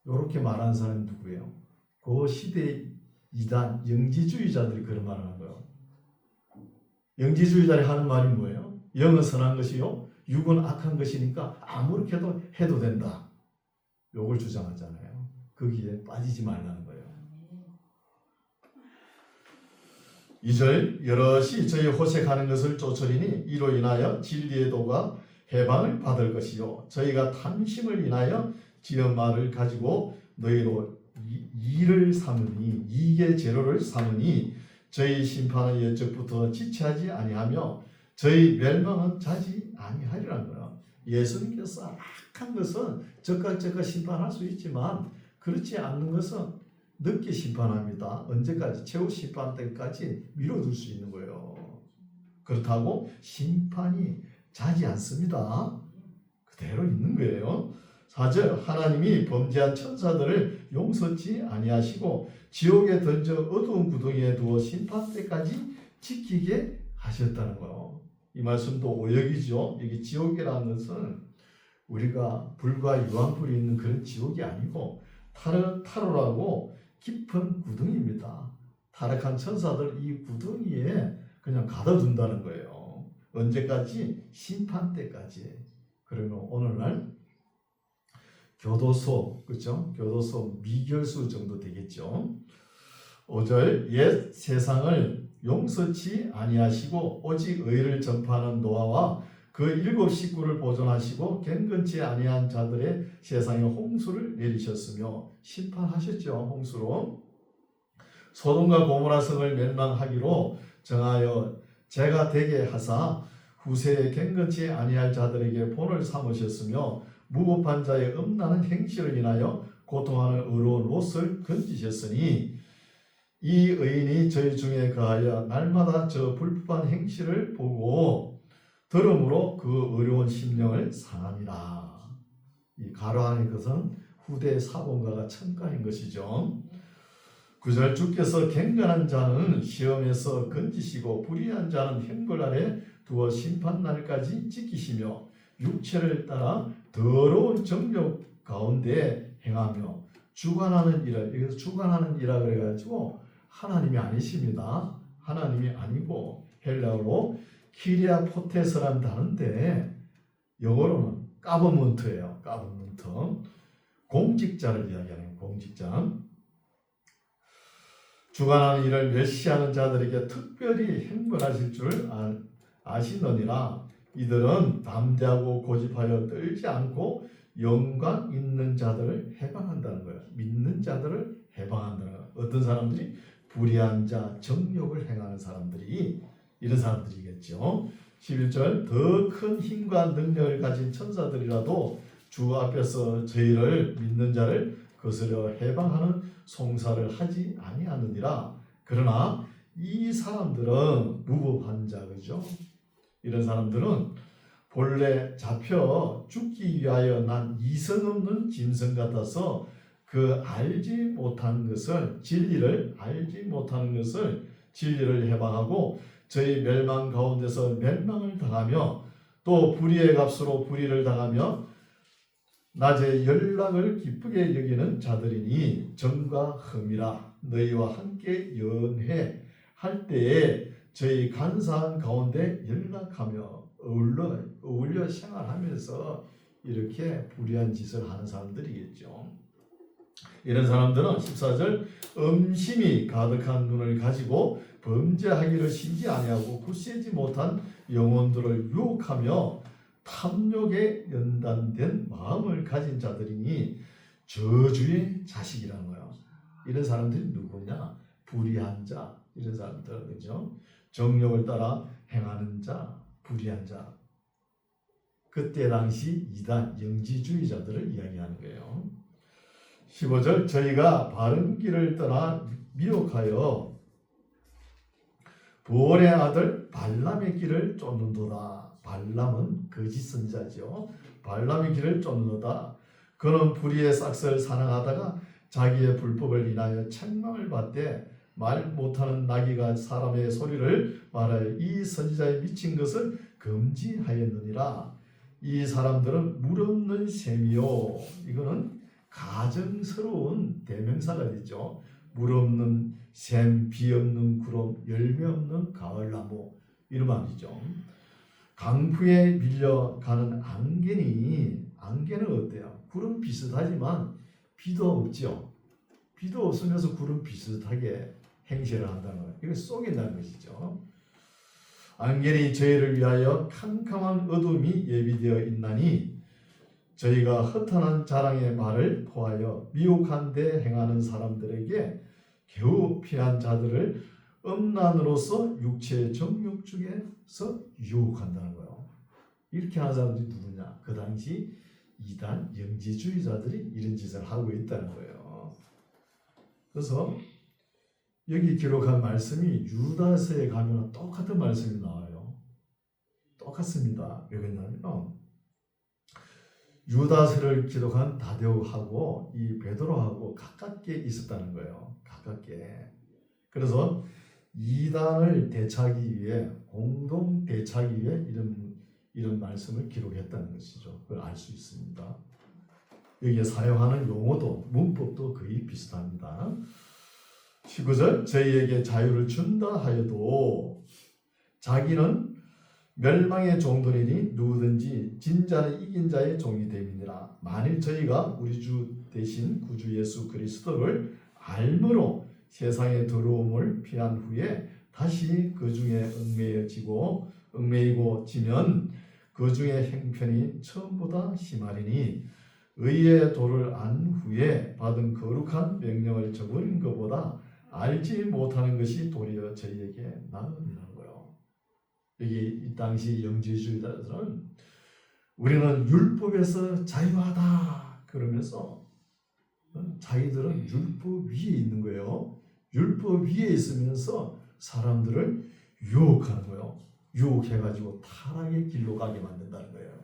이렇게 말하는 사람이 누구예요? 그 시대의 이단 영지주의자들이 그런 말을 하는 거예요. 영지주의자들이 하는 말이 뭐예요? 영은 선한 것이요 육은 악한 것이니까 아무렇게 해도 된다. 요걸 주장하잖아요. 거기에 빠지지 말라는 거예요. 2절 여럿이 저희 호색하는 것을 쫓으리니 이로 인하여 진리의 도가 해방을 받을 것이요 저희가 탐심을 인하여 지은 말을 가지고 너희로 이를 삼으니 이익의 재료를 삼으니 저희 심판의 옛적부터 지체하지 아니하며 저희 멸망은 자지 아니하리라는 거예요. 예수님께서 악한 것은 적각 심판할 수 있지만 그렇지 않는 것은 늦게 심판합니다. 언제까지? 최후 심판 때까지 미뤄둘 수 있는 거예요. 그렇다고 심판이 자지 않습니다. 그대로 있는 거예요. 4절 하나님이 범죄한 천사들을 용서치 아니하시고 지옥에 던져 어두운 구덩이에 두어 심판 때까지 지키게 하셨다는 거예요. 이 말씀도 오역이죠. 여기 지옥이라는 것은 우리가 불과 유황불이 있는 그런 지옥이 아니고 타로라고 깊은 구덩이입니다. 타락한 천사들 이 구덩이에 그냥 가둬둔다는 거예요. 언제까지? 심판 때까지. 그러면 오늘날 교도소, 그렇죠? 교도소 미결수 정도 되겠죠. 5절 옛 세상을 용서치 아니하시고 오직 의를 전파하는 노아와 그 7 식구를 보존하시고 경건치 아니한 자들의 세상에 홍수를 내리셨으며 심판하셨죠. 홍수로 소돔과 고모라 성을 멸망하기로 정하여 죄가 되게 하사 후세에 경건치 아니할 자들에게 본을 삼으셨으며 무법한 자의 음란한 행실을 인하여 고통하는 의로운 롯을 건지셨으니 이 의인이 저희 중에 거하여 날마다 저 불법한 행실을 보고 들음으로 그 의로운 심령을 상함이라. 이 가로하는 것은 후대 사본가가 첨가한 것이죠. 9절 주께서 경건한 자는 시험에서 건지시고 불의한 자는 형벌 아래 두어 심판날까지 지키시며 육체를 따라 더러운 정욕 가운데 행하며 주관하는 이라. 여기서 주관하는 이라 그래가지고 하나님이 아니십니다. 하나님이 아니고 헬라어로 키리아 포테스라는 단어인데 영어로는 가버먼트예요. 가버먼트. 공직자를 이야기하는 공직자. 주관하는 일을 멸시하는 자들에게 특별히 행벌하실 줄 아시느니라. 이들은 담대하고 고집하여 떨지 않고 영광 있는 자들을 해방한다는 거예요. 믿는 자들을 해방한다는 거예요. 어떤 사람들이? 불의한 자, 정욕을 행하는 사람들이 이런 사람들이겠죠. 11절 더 큰 힘과 능력을 가진 천사들이라도 주 앞에서 저희를 믿는 자를 거스려 해방하는 송사를 하지 아니하느니라. 그러나 이 사람들은 무법한 자, 그죠? 이런 사람들은 본래 잡혀 죽기 위하여 난 이성 없는 짐승 같아서 그 알지 못하는 것을 진리를 알지 못하는 것을 진리를 해방하고 저희 멸망 가운데서 멸망을 당하며 또 불의의 값으로 불의를 당하며 낮에 연락을 기쁘게 여기는 자들이니 정과 흠이라. 너희와 함께 연회 할 때에 저희 간사한 가운데 연락하며 어울려 생활하면서 이렇게 불의한 짓을 하는 사람들이겠죠. 이런 사람들은 14절 음심이 가득한 눈을 가지고 범죄하기를 쉬지 아니하고 굳세지 못한 영혼들을 유혹하며 탐욕에 연단된 마음을 가진 자들이니 저주의 자식이라는 거예요. 이런 사람들이 누구냐? 불의한 자, 이런 사람들, 그죠? 정욕을 따라 행하는 자, 불의한 자. 그때 당시 이단 영지주의자들을 이야기하는 거예요. 15절 저희가 바른 길을 떠나 미혹하여 보올의 아들 발람의 길을 쫓는도다. 발람은 거짓 선지자죠. 발람의 길을 쫓는도다. 그는 불의의 싹을 사랑하다가 자기의 불법을 인하여 책망을 받되 말 못하는 나귀가 사람의 소리를 말하여 이 선지자의 미친 것을 금지하였느니라. 이 사람들은 물 없는 샘이요. 이거는 가정스러운 대명사가 되죠. 물 없는 샘, 비 없는 구름, 열매 없는 가을나무, 이런 말이죠. 강풍에 밀려가는 안개는 어때요? 구름 비슷하지만 비도 없죠. 비도 없으면서 구름 비슷하게 행실을 한다는 거예요. 이거 쏘긴다는 것이죠. 안개는 저희를 위하여 캄캄한 어둠이 예비되어 있나니 저희가 허탄한 자랑의 말을 토하여 미혹한 데 행하는 사람들에게 겨우 피한 자들을 음란으로서 육체의 정욕 중에서 유혹한다는 거예요. 이렇게 하는 사람들이 누구냐? 그 당시 이단 영지주의자들이 이런 짓을 하고 있다는 거예요. 그래서 여기 기록한 말씀이 유다서에 가면 똑같은 말씀이 나와요. 똑같습니다. 왜 그러냐면 유다서를 기록한 다데오하고 이 베드로하고 가깝게 있었다는 거예요. 가깝게. 그래서 이단을 대처하기 위해 공동 대처하기 위해 이런 말씀을 기록했다는 것이죠. 그걸 알 수 있습니다. 여기에 사용하는 용어도 문법도 거의 비슷합니다. 19절 저희에게 자유를 준다 하여도 자기는 멸망의 종들이니 누구든지 진자는 이긴 자의 종이 됨이니라. 만일 저희가 우리 주 대신 구주 예수 그리스도를 알므로 세상의 더러움을 피한 후에 다시 그 중에 얽매이고 지면 그 중에 행편이 처음보다 심하리니 의의 도를 안 후에 받은 거룩한 명령을 저버린 것보다 알지 못하는 것이 도리어 저희에게 나음이라는 거예요. 여기 이 당시 영지주의자들은 우리는 율법에서 자유하다 그러면서 자기들은 율법 위에 있는 거예요. 율법 위에 있으면서 사람들을 유혹하는 거예요. 유혹해가지고 타락의 길로 가게 만든다는 거예요.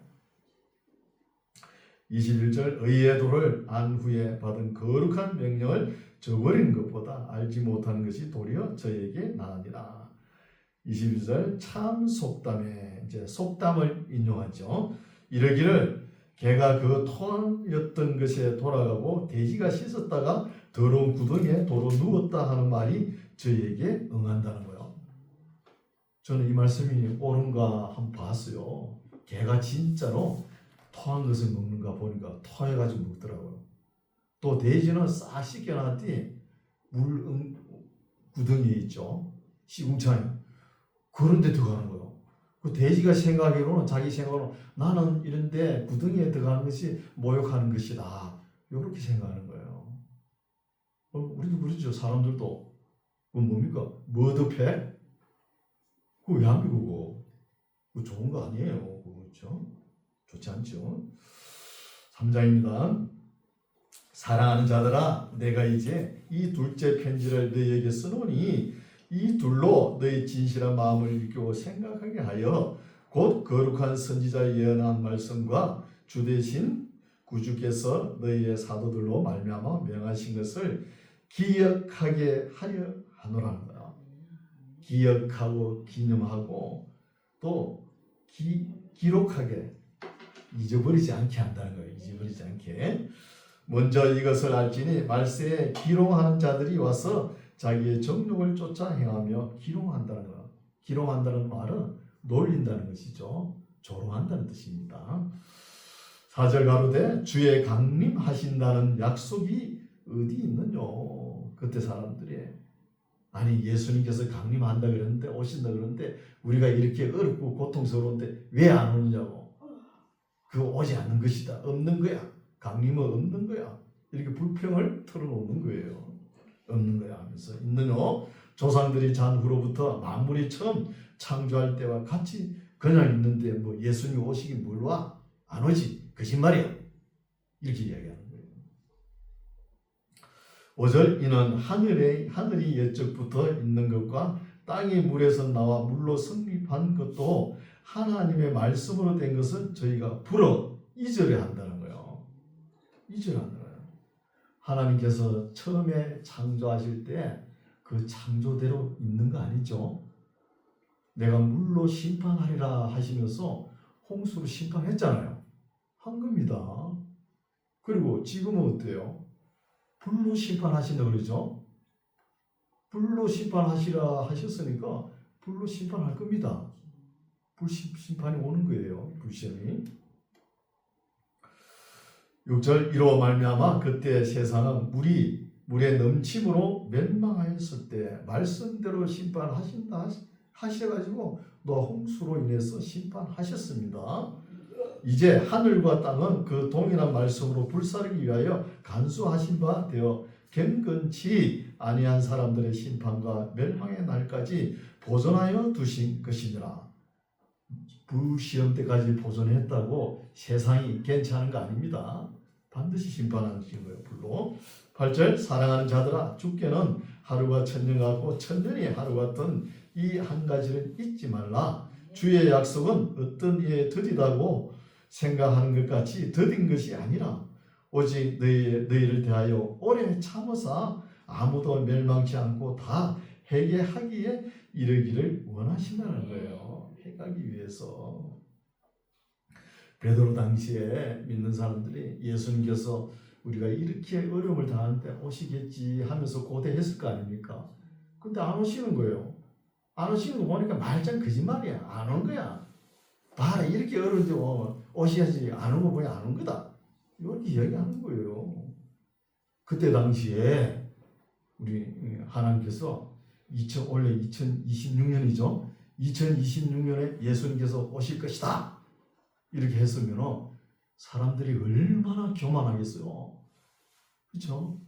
21절 의의 도를 안 후에 받은 거룩한 명령을 저버리는 것보다 알지 못하는 것이 도리어 저에게 나으니라. 22절 참 속담에 이제 속담을 인용하죠. 이러기를 개가 그 토하였던 것에 돌아가고 돼지가 씻었다가 더러운 구덩이에 도로 누웠다 하는 말이 저에게 응한다는 거예요. 저는 이 말씀이 옳은가 한번 봤어요. 개가 진짜로 토한 것을 먹는가 보니까 토해가지고 먹더라고요. 또 돼지는 싹 씻겨놨더니 물 구덩이에 있죠. 시궁창에. 그런 데 들어가는 거예요. 그 돼지가 생각하기로는 자기 생각으로 나는 이런데 구덩이에 들어가는 것이 모욕하는 것이다. 이렇게 생각하는 거예요. 우리도 그렇죠. 사람들도. 그건 뭡니까? 머드팩? 그거 왜 안 비우고? 그거 좋은 거 아니에요. 그렇죠? 좋지 않죠. 3장입니다. 사랑하는 자들아 내가 이제 이 둘째 편지를 너희에게 쓰노니 이 둘로 너희 진실한 마음을 일깨워 생각하게 하여 곧 거룩한 선지자의 예언한 말씀과 주 대신 구주께서 너희의 사도들로 말미암아 명하신 것을 기억하게 하려 하노라는 거야. 기억하고 기념하고 또 기록하게 잊어버리지 않게 한다는 거예요. 잊어버리지 않게. 먼저 이것을 알지니 말세에 기롱하는 자들이 와서 자기의 정욕을 쫓아 행하며 기롱한다는 거예요. 기롱한다는 말은 놀린다는 것이죠. 조롱한다는 뜻입니다. 4절 가로되 주의 강림하신다는 약속이 어디 있느뇨? 그때 사람들이 아니 예수님께서 강림한다 그랬는데 오신다 그러는데 우리가 이렇게 어렵고 고통스러운데 왜 안 오느냐고. 그거 오지 않는 것이다. 없는 거야. 강림은 없는 거야. 이렇게 불평을 털어놓는 거예요. 없는 거야 하면서 있느뇨? 조상들이 잔후로부터 만물이 처음 창조할 때와 같이 그냥 있는데 뭐 예수님 오시기 뭘 와? 안 오지. 거짓말이야. 이렇게 이야기하는 거예요. 5절 이는 하늘이 옛적부터 있는 것과 땅이 물에서 나와 물로 성립한 것도 하나님의 말씀으로 된 것은 저희가 불어 잊으려 한다는 거예요. 잊으려 한다는 거예요. 하나님께서 처음에 창조하실 때 그 창조대로 있는 거 아니죠? 내가 물로 심판하리라 하시면서 홍수로 심판했잖아요. 한 겁니다. 그리고 지금은 어때요? 불로 심판하신다 그러죠? 불로 심판하시라 하셨으니까 불로 심판할 겁니다. 불심판이 오는 거예요. 불시험이. 6절 이로 말미암아 그때 세상은 물의 넘침으로 멸망하였을 때 말씀대로 심판하신다 하셔가지고 노아 홍수로 인해서 심판하셨습니다. 이제 하늘과 땅은 그 동일한 말씀으로 불사르기 위하여 간수하신 바 되어 경건치 아니한 사람들의 심판과 멸망의 날까지 보존하여 두신 것이니라. 불시험 때까지 보존했다고 세상이 괜찮은 거 아닙니다. 반드시 심판하신 거예요. 불로. 8절 사랑하는 자들아 주께는 하루가 천년 같고 천년이 하루 같은 이 한 가지를 잊지 말라. 주의 약속은 어떤 이에 더디다고 생각하는 것 같이 더딘 것이 아니라 오직 너희를 대하여 오래 참으사 아무도 멸망치 않고 다 회개하기에 이르기를 원하신다는 거예요. 회개하기 위해서. 베드로 당시에 믿는 사람들이 예수님께서 우리가 이렇게 어려움을 당하는데 오시겠지 하면서 고대했을 거 아닙니까? 근데 안 오시는 거예요. 안 오시는 거 보니까 말짱 거짓말이야. 안 온 거야. 봐라 이렇게 어려운데 오셔야지. 안 온 거 보니 안 온 거다. 이렇게 이야기하는 거예요. 그때 당시에 우리 하나님께서 원래 2026년이죠. 2026년에 예수님께서 오실 것이다. 이렇게 했으면 사람들이 얼마나 교만하겠어요. 그렇죠?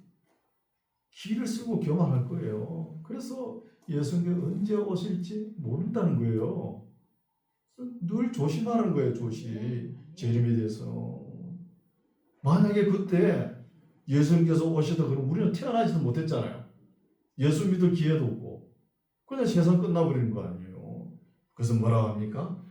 기를 쓰고 교만할 거예요. 그래서 예수님께서 언제 오실지 모른다는 거예요. 늘 조심하는 거예요. 재림에 대해서. 만약에 그때 예수님께서 오시다 그러면 우리는 태어나지도 못했잖아요. 예수 믿을 기회도 없고 그냥 세상 끝나버리는 거 아니에요. 그래서 뭐라고 합니까?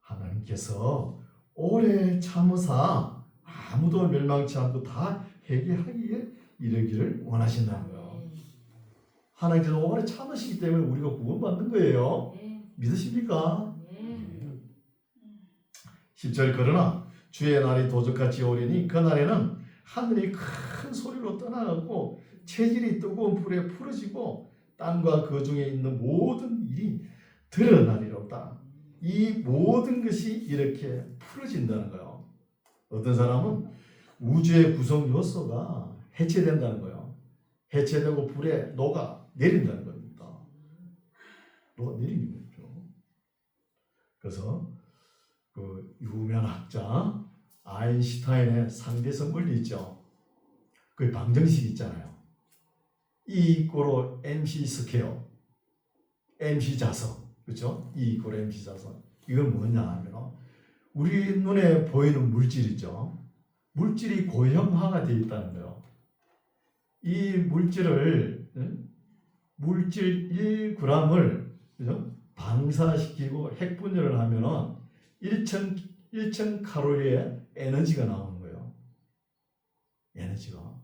하나님께서 오래 참으사 아무도 멸망치 않고 다 회개하기에 이르기를 원하신다는 거예요. 하나님께서 오래 참으시기 때문에 우리가 구원받는 거예요. 믿으십니까? 10절 그러나 주의 날이 도적같이 오리니 그날에는 하늘이 큰 소리로 떠나가고 체질이 뜨거운 불에 풀어지고 땅과 그 중에 있는 모든 일이 드러나리로다. 이 모든 것이 이렇게 풀어진다는 거예요. 어떤 사람은 우주의 구성 요소가 해체된다는 거예요. 해체되고 불에 녹아 내린다는 겁니다. 녹아 내리는 거죠. 그래서 그 유명한 학자 아인슈타인의 상대성 원리 있죠. 그 방정식 있잖아요. E = mc 스퀘어, mc 자석, 그렇죠? E = mc 자석. 이건 뭐냐 하면 우리 눈에 보이는 물질이죠. 물질이 고형화가 되어 있다는 거예요. 이 물질 1g을 그죠? 방사시키고 핵분열을 하면 1,000 칼로리의 에너지가 나오는 거예요. 에너지가.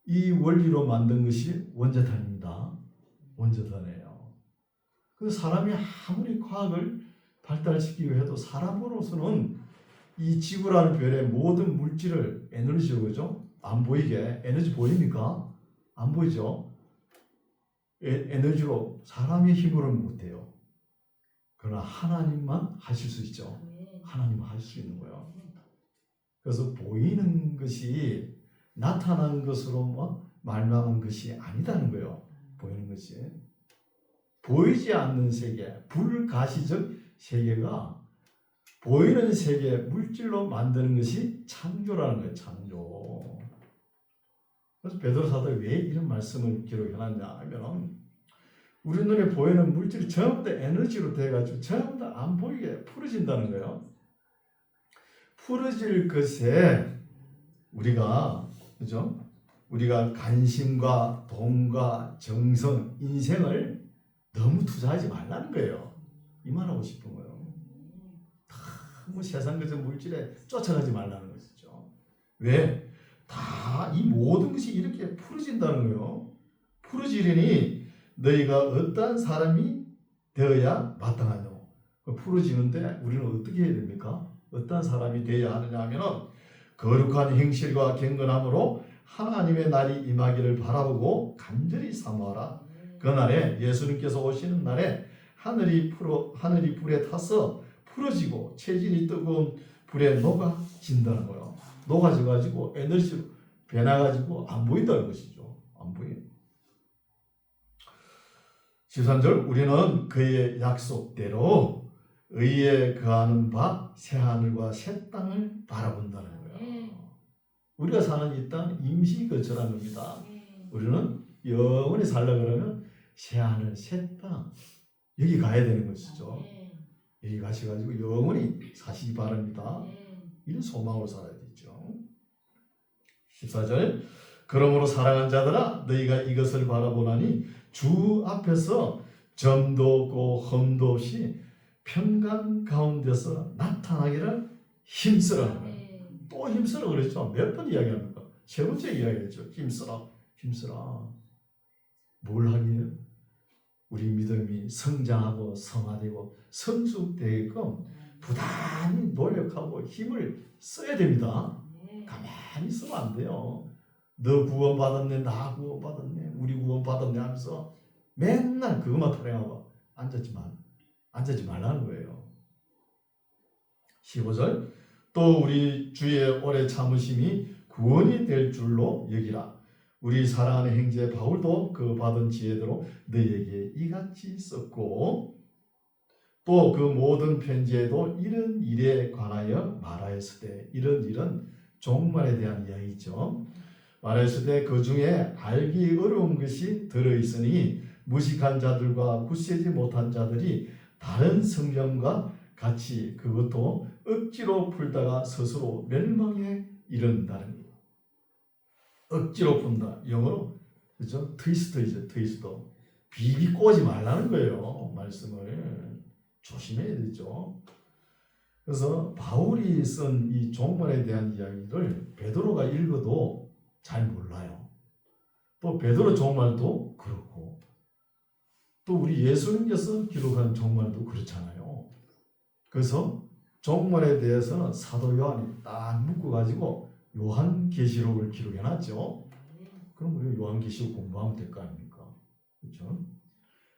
이 원리로 만든 것이 원자탄입니다. 원자탄이에요. 그래서 사람이 아무리 과학을 발달시키고 해도 사람으로서는 이 지구라는 별의 모든 물질을 에너지로 그죠? 안 보이게. 에너지 보입니까? 안 보이죠? 에너지로 사람의 힘으로는 못해요. 그러나 하나님만 하실 수 있죠. 하나님은 하실 수 있는 거예요. 그래서 보이는 것이 나타난 것으로 말망한 것이 아니다는 거예요. 보이는 것이. 보이지 않는 세계, 불가시적 세계가 보이는 세계, 물질로 만드는 것이 창조라는 거예요. 창조. 그래서 베드로 사도가 왜 이런 말씀을 기록해놨냐 하면 우리 눈에 보이는 물질이 전부 다 에너지로 돼가지고 전부 다 안 보이게 풀어진다는 거예요. 풀어질 것에 그죠? 우리가 관심과 돈과 정성, 인생을 너무 투자하지 말라는 거예요. 이 말하고 싶은 거예요. 세상 것의 물질에 쫓아가지 말라는 것이죠. 왜? 다 이 모든 것이 이렇게 풀어진다는 거예요. 풀어지려니 너희가 어떠한 사람이 되어야 마땅하뇨. 풀어지는데 우리는 어떻게 해야 됩니까? 어떠한 사람이 되어야 하느냐 하면 거룩한 행실과 경건함으로 하나님의 날이 임하기를 바라보고 간절히 사모하라. 그날에 예수님께서 오시는 날에 하늘이 불에 타서 풀어지고 체질이 뜨거운 불에 녹아진다는 거예요. 녹아져가지고 에너지로 변해가지고 안 보인다는 것이죠. 안 보여. 13절 우리는 그의 약속대로 의에 거하는 바 새하늘과 새 땅을 바라본다는 거예요. 우리가 사는 이 땅 임시 거처라는 겁니다. 우리는 영원히 살려고 그러면 새하늘 새 땅 여기 가야 되는 것이죠. 여기 가셔가지고 영원히 사시기 바랍니다. 이런 소망으로 살아야 되죠. 14절 그러므로 사랑하는 자들아 너희가 이것을 바라보나니 주 앞에서 점도 없고 흠도 없이 평강 가운데서 나타나기를 힘쓰라. 또 힘쓰라 그랬죠. 몇 번 이야기합니까? 세 번째 이야기했죠. 힘쓰라. 뭘 하기에요? 우리 믿음이 성장하고 성화되고 성숙되게끔 부단히 노력하고 힘을 써야 됩니다. 가만히 있으면 안 돼요. 너 구원받았네, 나 구원받았네, 우리 구원받았네 하면서 맨날 그것만 타령하고 앉지 말라는 거예요. 15절 또 우리 주의 오래 참으심이 구원이 될 줄로 여기라. 우리 사랑하는 형제 바울도 그 받은 지혜대로 너희에게 이같이 썼고 또 그 모든 편지에도 이런 일에 관하여 말하였을 때 이런 일은 종말에 대한 이야기죠. 말했을 때 그 중에 알기 어려운 것이 들어있으니 무식한 자들과 굳세지 못한 자들이 다른 성경과 같이 그것도 억지로 풀다가 스스로 멸망에 이른다는 거예요. 억지로 푼다. 영어로 그죠? 트위스트이죠. 트위스트. 비비 꼬지 말라는 거예요. 말씀을 조심해야 되죠. 그래서 바울이 쓴 이 종말에 대한 이야기를 베드로가 읽어도 잘 몰라요. 또 베드로 종말도 그렇고 또 우리 예수님께서 기록한 종말도 그렇잖아요. 그래서 종말에 대해서는 사도 요한이 딱 묶어가지고 요한계시록을 기록해놨죠. 그럼 우리 요한계시록 공부하면 될 거 아닙니까? 그렇죠?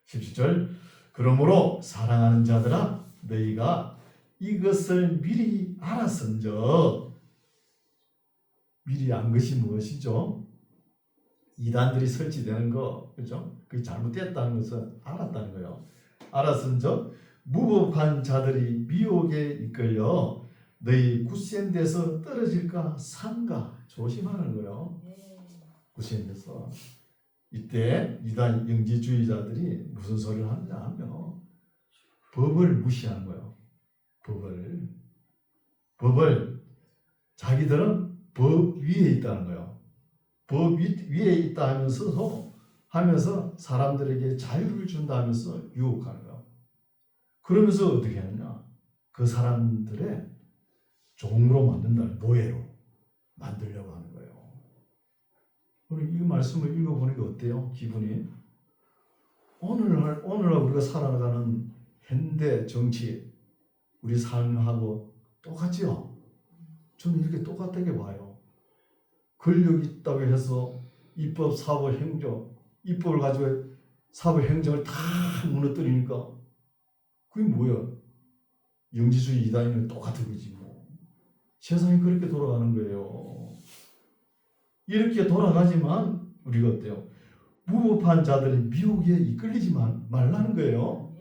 17절 그러므로 사랑하는 자들아 너희가 이것을 미리 알았은즉 미리 안 것이 무엇이죠? 이단들이 설치되는 거, 그죠? 그게 잘못됐다는 것을 알았다는 거예요. 알았은즉 무법한 자들이 미혹에 이끌려 너희 굳센 데서 떨어질까 삼가 조심하는 거예요. 굳센 데서. 이때 이단 영지주의자들이 무슨 소리를 하느냐 하면 법을 무시하는 거예요. 법을 자기들은 법 위에 있다는 거예요. 법 위에 있다 하면서 사람들에게 자유를 준다 하면서 유혹하는 거예요. 그러면서 어떻게 하느냐? 그 사람들의 종으로 만든다는 노예로 만들려고 하는 거예요. 이 말씀을 읽어보니까 어때요? 기분이? 오늘날 우리가 살아가는 현대 정치, 우리 삶하고 똑같지요? 저는 이렇게 똑같다게 봐요. 권력이 있다고 해서 입법, 사법, 행정, 입법을 가지고 사법, 행정을 다 무너뜨리니까 그게 뭐야? 영지주의 이단이면 똑같은 거지 뭐. 세상이 그렇게 돌아가는 거예요. 이렇게 돌아가지만 우리가 어때요? 무법한 자들이 미혹에 이끌리지 말라는 거예요.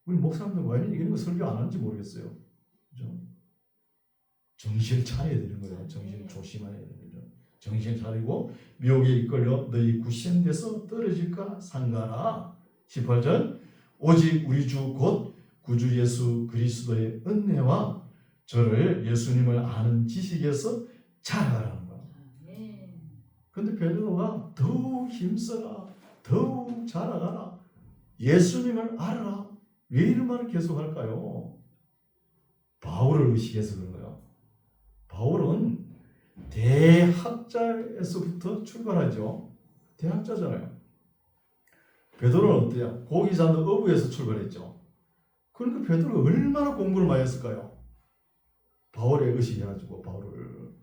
우리 목사님들 왜 이런 거 설교 안 하는지 모르겠어요. 그죠? 정신을 차려야 되는 거예요. 정신을 조심해야 되는 거죠. 정신을 차리고 미혹에 이끌려 너희 구시행돼서 떨어질까 상가라. 18절 오직 우리 주 곧 구주 예수 그리스도의 은혜와 저를 예수님을 아는 지식에서 자라가라는 거야. 근데 베드로가 더욱 힘써라, 더욱 자라가라, 예수님을 알아라. 왜 이런 말을 계속 할까요? 바울을 의식해서 그런 거야. 바울은 대학자에서부터 출발하죠. 대학자잖아요. 베드로는 어때요? 고기 잡는 어부에서 출발했죠. 그러니까 베드로가 얼마나 공부를 많이 했을까요? 바울에 의식해가지고 바울을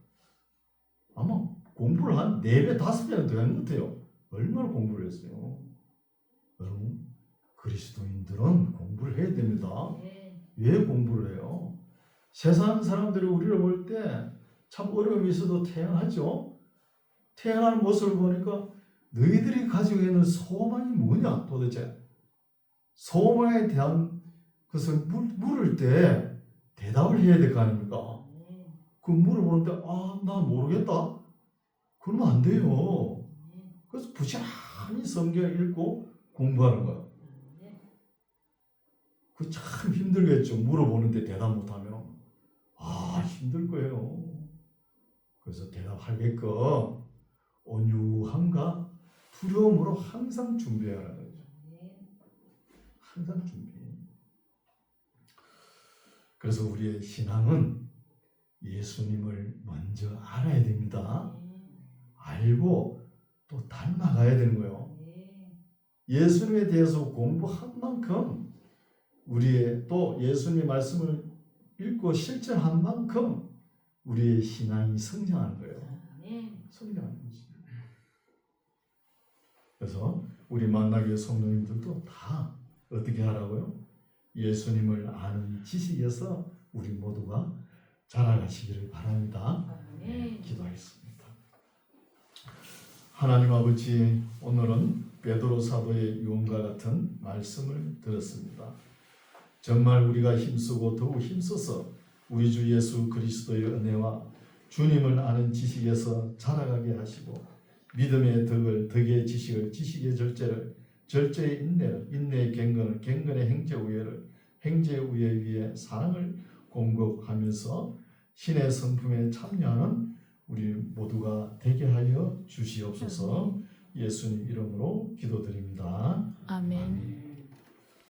아마 공부를 한 4배, 5배는 더 한 것 같아요. 얼마나 공부를 했어요. 여러분, 그리스도인들은 공부를 해야 됩니다. 왜 공부를 해요? 세상 사람들이 우리를 볼 때 참 어려움이 있어도 태양하죠. 태양하는 모습을 보니까 너희들이 가지고 있는 소망이 뭐냐 도대체? 소망에 대한 것을 물을 때 대답을 해야 될 거 아닙니까? 그 물어보는데 나 모르겠다? 그러면 안 돼요. 그래서 부지런히 성경을 읽고 공부하는 거야. 그 참 힘들겠죠. 물어보는데 대답 못하면 힘들 거예요. 그래서 대답하게끔 온유함과 두려움으로 항상 준비하라는 거죠. 항상 준비. 그래서 우리의 신앙은 예수님을 먼저 알아야 됩니다. 알고 또 닮아가야 되는 거예요. 예수님에 대해서 공부한 만큼 우리의 또 예수님의 말씀을 읽고 실천한 만큼 우리의 신앙이 성장하는 거예요. 성장하는 거지. 그래서 우리 만나교회 성도님들도 다 어떻게 하라고요? 예수님을 아는 지식에서 우리 모두가 자라가시기를 바랍니다. 기도하겠습니다. 하나님 아버지, 오늘은 베드로 사도의 유언과 같은 말씀을 들었습니다. 정말 우리가 힘쓰고 더욱 힘써서 우리 주 예수 그리스도의 은혜와 주님을 아는 지식에서 자라가게 하시고 믿음의 덕을, 덕의 지식을, 지식의 절제를, 절제의 인내를, 인내의 경건을, 경건의 행제우애를, 행제우애 위에 사랑을 공급하면서 신의 성품에 참여하는 우리 모두가 되게 하여 주시옵소서. 예수님 이름으로 기도드립니다. 아멘. 아멘.